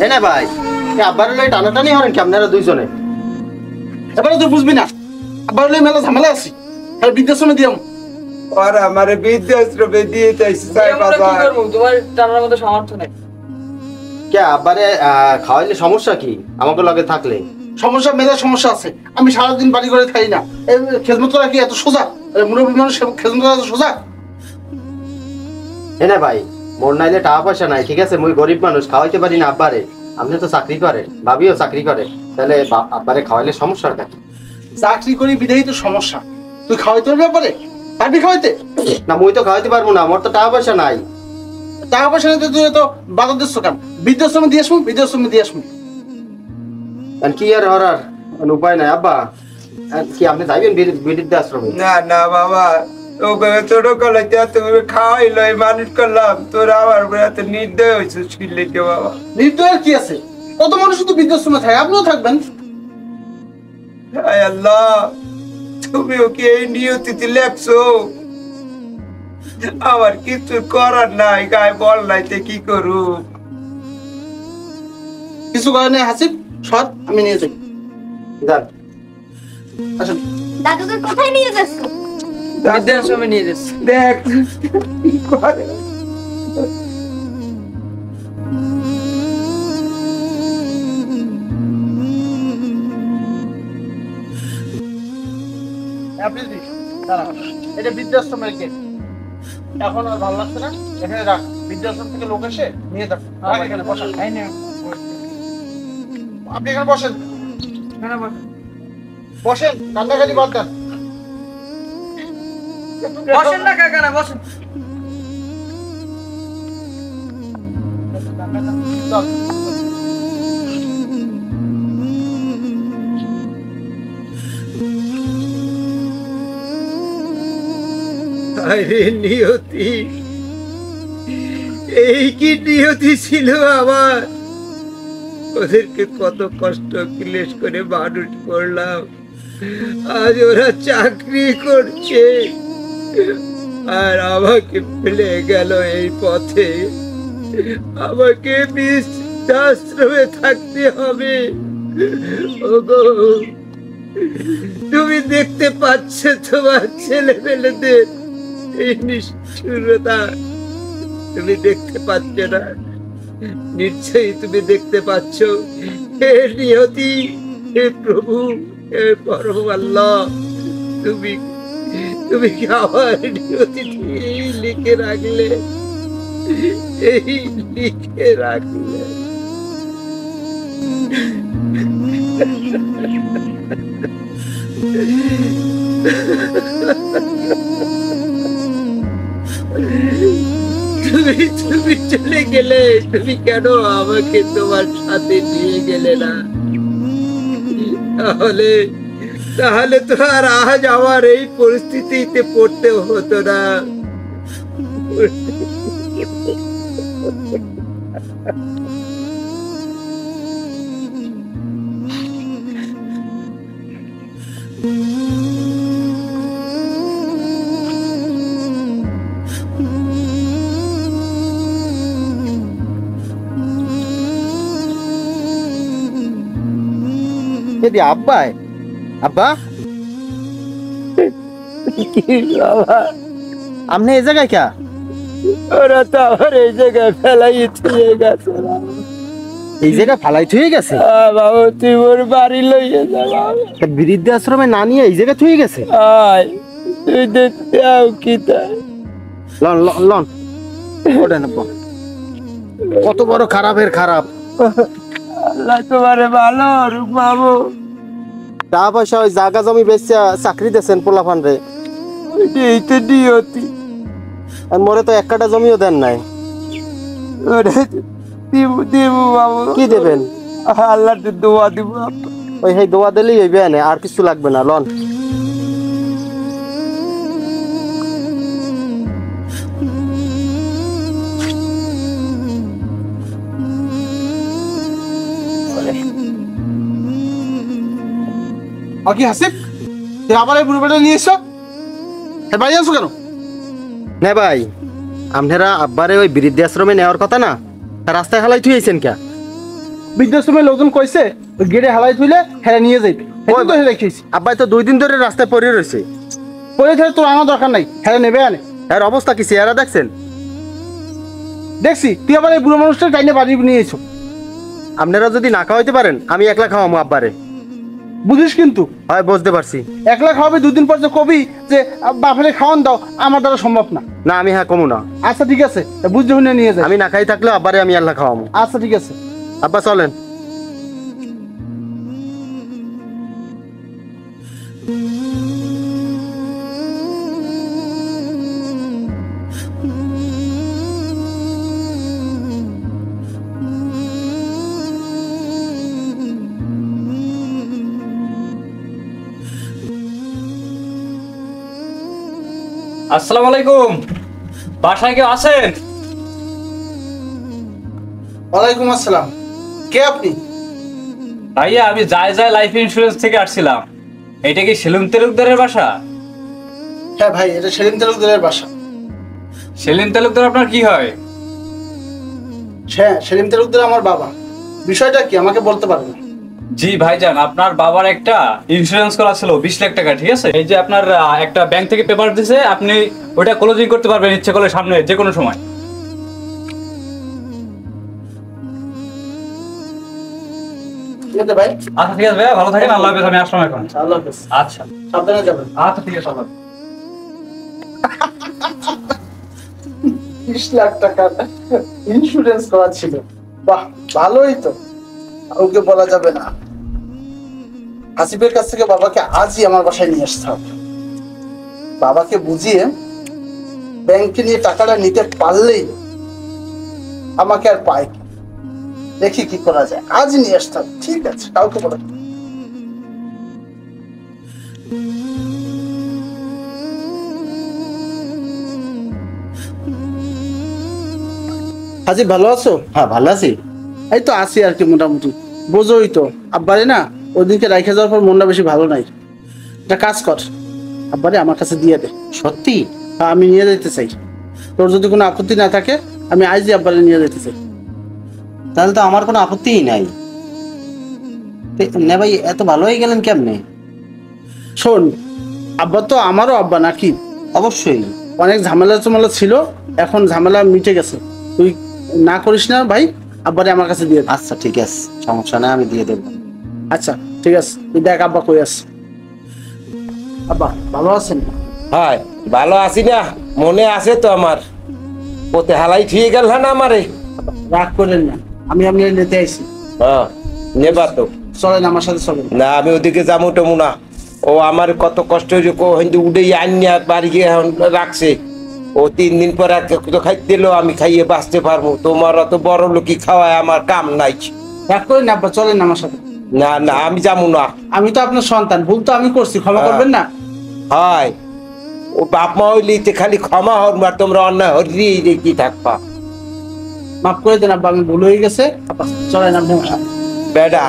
না ভাই, আব্বার লই টানাটানি হরেন কি আপনারা দুইজনে? এবারে তুই বুঝবি না, আব্বার লই মেলা ঝামেলা আছি, আর বৃদ্ধাশ্রমে দিয়াম। আর আমারে বৃদ্ধাশ্রমে দিয়ে চাইছি সাই বাবা। তোমার টানার মতো সামর্থ্য নেই। কে আব্বারে খাওয়াইলে সমস্যা কি? আমাকে লগে থাকলে সমস্যা মেলা সমস্যা আছে। আমি সারাদিন বাড়ি করে খাই না, খেদমত করা কি এত সোজা? মুরব্বী মানুষ খেদমত করা এত সোজা? না ভাই, মোর নাইলে টাকা পয়সা নাই, ঠিক আছে, মুই গরিব মানুষ, খাওয়াইতে পারি না আব্বারে। আপনি তো চাকরি করেন, ভাবিও চাকরি করে, তাহলে আব্বারে খাওয়াইলে সমস্যাটা কি? চাকরি করি বিধায়ী তো সমস্যা। তুই খাওয়াইতে পারবি ব্যাপারে? পারবি খাওয়াইতে? না, মুই তো খাওয়াইতে পারবো না, আমার তো টাকা পয়সা নাই। টাকা পয়সা নিতে তুই তো বাজার দিচ্ছ কেন? বৃদ্ধাশ্রমে দিয়ে আসবো, বৃদ্ধাশ্রমে দিয়ে আসবো। কি আর হরার উপায় নাই আব্বা। কি আপনি যাইবেন বৃদ্ধাশ্রমে? না না বাবা, ওকে ছোট কলে তুমি খাওয়াইলো মানুষ করলাম, তোর আমার এত নির্দয় হয়েছে শুনলে কে বাবা? নির্দয়ের কি আছে? কত মানুষ শুধু বৃদ্ধাশ্রমে থাকে, আপনিও থাকবেন। হায় আল্লাহ, তুমি ওকে এই নিয়তিতে লেখছো, আমার কিছু করার নাই, গায়ে বল নাইতে কি করু? কিছু করে নেই হাসিব, সর, আমি নিয়ে যাই। যান। আসুন। দাদুকে কোথায় নিয়ে যাচ্ছ? বৃদ্ধাশ্রমে নিয়ে যাচ্ছে। দেখ কি করে। আপনি দাঁড়ান, এটা বৃদ্ধাশ্রমের গেট। এখন আর ভালো লাগছে না, এখানে রাখ। বৃদ্ধাশ্রম থেকে লোক এসে নিয়ে যাক। এখানে বসেন। আপনি এখানে বসেন, বসেন, কান্নাকাটি বাদ দেন। বসেন না কাকা, না বসেন। চল। আরে নিয়তি, এই কি নিয়তি ছিল আমার? ওদেরকে কত কষ্ট ক্লেশ করে মানুষ করলাম, আজ ওরা চাকরি করছে আর আমাকে ফেলে গেল এই পথে। আমাকে বৃদ্ধাশ্রমে থাকতে হবে। ওগো, তুমি দেখতে পাচ্ছ তোমার ছেলেমেয়েদের এই নিষ্ঠুরতা? তুমি দেখতে পাচ্ছ না? নিশ্চয়ই তুমি দেখতে পাচ্ছ। হে নিয়তি, হে প্রভু, হে পরম আল্লাহ, তুমি তুমি কি আমার নিয়তি লিখে রাখলে? এই লিখে রাখলে। তুমি চলে গেলে, তুমি কেন আমাকে তোমার সাথে নিয়ে গেলে না? তাহলে তাহলে তো আর আজ আমার এই পরিস্থিতিতে পড়তে হতো না। আব্বা, আব্বা আপনি এই জায়গায় কে? ওরা তো আমার এই জায়গায় ফেলাই থুয়ে গেছে। এই জায়গায় ফালাই থুয়ে গেছে? বাবু, তুই ওর বাড়ি লইয়ে যা। বৃদ্ধাশ্রমে না নিয়ে এই জায়গায় থুয়ে গেছে? আয়, তুই দেখতে আও কি তাই। লন লন লন, ওঠেন আব্বা। কত বড় খারাপের খারাপ। আল্লাহ তোমারে ভালো রূপ বাবু। টাকা পয়সা ওই জায়গা জমি বেচে চাকরি দিয়েছেন পোলাপান রে। এই তো নিয়তি। আর মোরে তো এক কাটা জমিও দেন নাই। দেবো বাবু। কি দেবেন? আল্লাহ দোয়া দিব। ওই সেই দোয়া দিলেই হইবে, আর কিছু লাগবে না। লন। কি হাসিব, তুই আবার এই বুড়ো বেটা নিয়ে এসছো? বাড়ি আনছো কেন? না ভাই, আপনারা আব্বারে ওই বৃদ্ধাশ্রমে নেওয়ার কথা না, রাস্তায় হালাই থুয়েছেন কে? বৃদ্ধাশ্রমের লোকজন কইছে ওই গেটে হালাই তুলে হেরে নিয়ে যাইবে ওই তো রেখেছি। আব্বাই তো 2 দিন ধরে রাস্তায় পড়ে রয়েছে। পরে থেকে তোর আনার দরকার নাই, হেরে নেবে আনে। এর অবস্থা কি চেহারা দেখছেন? দেখছি তুই আবার এই বুড়ো মানুষটা টাইনে বাড়ি নিয়ে এসো। আপনারা যদি না খাওয়াইতে পারেন আমি একলা খাওয়াবো আব্বারে। বুঝিস কিন্তু হয় বুঝতে পারছি। একলা খাওয়াবি, 2 দিন পর যে কবি যে বাপরে খাওয়ান দাও, আমার দ্বারা সম্ভব না। না আমি হ্যাঁ কমু না। আচ্ছা ঠিক আছে, বুঝতে শুনে নিয়ে যাই। আমি না খাই থাকলেও আব্বারে আমি আল্লাহ খাওয়াবো। আচ্ছা ঠিক আছে। আব্বা চলেন। আসসালামু আলাইকুম, বাসায় কেউ আছেন? ওয়ালাইকুম আসসালাম। কে আপনি? ভাইয়া আমি যায় লাইফ ইন্স্যুরেন্স থেকে আসছিলাম। এটা কি সেলিম তালুকদারের বাসা? হ্যাঁ ভাই, এটা সেলিম তালুকদারের বাসা। সেলিম তালুকদার আপনার কি হয়? হ্যাঁ, সেলিম তালুকদার আমার বাবা। বিষয়টা কি আমাকে বলতে পারবেন? জি ভাইজান, আপনার বাবার একটা ইন্স্যুরেন্স করা ছিল 20 লাখ টাকা, ঠিক আছে? এই যে আপনার একটা ব্যাংক থেকে পেপার দিয়েছে, আপনি ওটা ক্লোজিং করতে পারবেন ইচ্ছে করলে সামনে যে কোনো সময়। ঠিক আছে ভাই। আচ্ছা ঠিক আছে ভাইয়া, ভালো থাকেন, আল্লাহ হাফেজ, আমি আসলাম এখন। আল্লাহ হাফেজ। আচ্ছা সাবধানে যাবেন। আচ্ছা ঠিক আছে, আল্লাহ হাফেজ। 20 লাখ টাকা ইন্স্যুরেন্স করা ছিল। বাহ, ভালোই তো। ওকে বলা যাবে না। হাসিবের কাছ থেকে বাবাকে আজই আমার বাসায় নিয়ে আসতে হবে। বাবাকে বুঝিয়ে ব্যাংকে নিয়ে টাকাটা নিতে পারলেই আমাকে আর পায় কি। দেখি কি করা যায়, আজ নিয়ে আসতে হবে। ঠিক আছে, কাউকে বলা যাবে না। হাজি ভালো আছো? হ্যাঁ ভালো আছি। এই তো আছি আর কি, মোটামুটি। বোঝোই তো আব্বারে না ওইদিনকে রাইখে যাওয়ার পর মনটা বেশি ভালো নাই। একটা কাজ কর, আব্বারে আমার কাছে দিয়ে দে। সত্যি? হ্যাঁ, আমি নিয়ে যেতে চাই। তোর যদি কোনো আপত্তি না থাকে আমি আজই আব্বারে নিয়ে যেতে চাই। তাহলে তো আমার কোনো আপত্তিই নাই। না ভাই, এত ভালো হয়ে গেলেন কেমনে? শোন, আব্বা তো আমারও আব্বা নাকি। অবশ্যই। অনেক ঝামেলা ছিল, এখন ঝামেলা মিটে গেছে। তুই না করিস না ভাই, আব্বারে আমার কাছে দিয়ে দে। আচ্ছা ঠিক আছে, সমস্যা নাই, আমি দিয়ে দেবো। আচ্ছা ঠিক আছে, তুই দেখ আব্বা কই আছে। আব্বা ভালো আছেন? হয় ভালো আছি না, মনে আছে তো আমার। ওতে হালাই ঠিক গেল না আমারে। রাগ করেন না, আমি আপনি নিতে আইছি। হ্যাঁ নেবা তো। চলেন আমার সাথে, চলেন। না আমি ওদিকে যাবো টমু না। ও আমার কত কষ্ট হয়েছে, কিন্তু উঠে আনিয়া বাড়ি গিয়ে এখন রাখছে। ও 3 দিন পর তো খাইতে দিলেও আমি খাইয়ে বাঁচতে পারবো। তোমার অত বড় লোকই খাওয়ায় আমার কাম নাই। রাগ করেন না আব্বা, চলেন আমার সাথে। না না আমি যাবো না। আমি তো আপনার সন্তান, ভুল তো আমি করছি, ক্ষমা করবেন না? হয় ও বাপ মা হইলে খালি ক্ষমা হর, আর তোমরা অন্যায় হরিয়ে কি থাকবা। মাফ করে দেন আব্বা, আমি ভুল হয়ে গেছে। আব্বা চলেন আপনি আমার সাথে। বেডা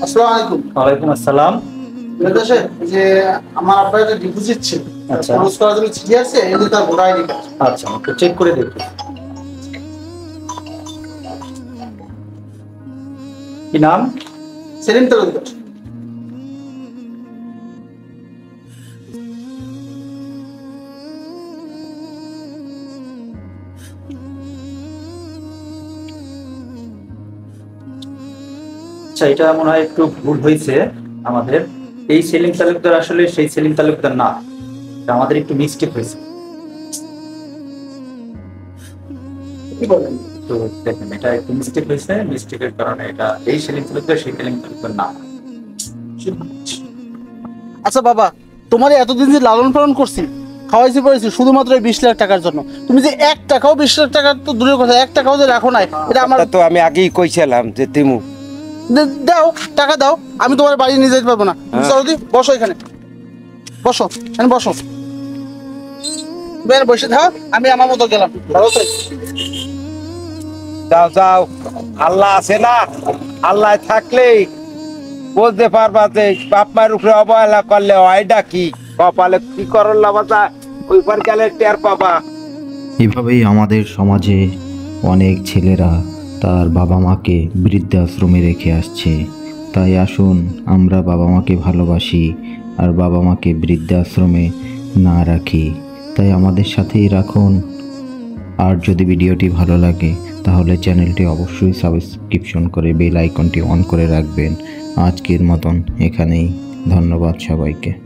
আসসালামু আলাইকুম। ওয়ালাইকুম আসসালাম। বিদেশে যে আমার আব্বার একটা ডিপোজিট ছিল, আচ্ছা। খরচ করার জন্য চিঠি আছে, এই যে তার ভোটার আইডি কার্ড। আচ্ছা, একটু চেক করে দেখি। কি নাম? সেলিম তালুকদার। আচ্ছা, এটা মনে হয় একটু ভুল হয়েছে আমাদের। এই সেলিম তালুকদার আসলে সেই সেলিম তালুকদার না, এটা আমাদের একটু মিস্টেক হয়েছে। কি বলেন? তো দেখেন, এটা একটু মিস্টেক হয়েছে, মিস্টেকের কারণে এটা এই সেলিম তালুকদার সেই সেলিম তালুকদার না। আচ্ছা বাবা, তোমার এতদিন যে লালন পালন করছি, খাওয়াইছি পড়েছি শুধুমাত্র এই 20 লাখ টাকার জন্য, তুমি যে 1 টাকাও 20 লাখ টাকা তো দূরের কথা, 1 টাকাও যে রাখো নাই, এটা আমার। তো আমি আগেই কইছিলাম যে তিমু দাও, টাকা দাও, আমি তোমার বাড়ি নিয়ে যেতে পারবো না। চলো দি, বসো এখানে, বসো এখানে বসো। তুমি এখানে বসে থাকো, আমি আমার মতো গেলাম। ভালো তো? যাও যাও, আল্লাহ আছে না, আল্লাহ থাকলেই বুঝতে পারবা যে বাপ মায়ের উপরে অবহেলা করলে হয়টা কি, কপালে কি করল্লা বাজা ওই পর গেলে টের পাবা। এভাবেই আমাদের সমাজে অনেক ছেলেরা তার বাবা মাকে বৃদ্ধাশ্রমে রেখে আসছে। তাই আসুন আমরা বাবা মাকে ভালোবাসি আর বাবা মাকে বৃদ্ধাশ্রমে না রাখি। তাই আমাদের সাথেই রাখুন। আর যদি ভিডিওটি ভালো লাগে তাহলে চ্যানেলটি অবশ্যই সাবস্ক্রিপশন করে বেল আইকনটি অন করে রাখবেন। আজকের মতন এখানেই, ধন্যবাদ সবাইকে।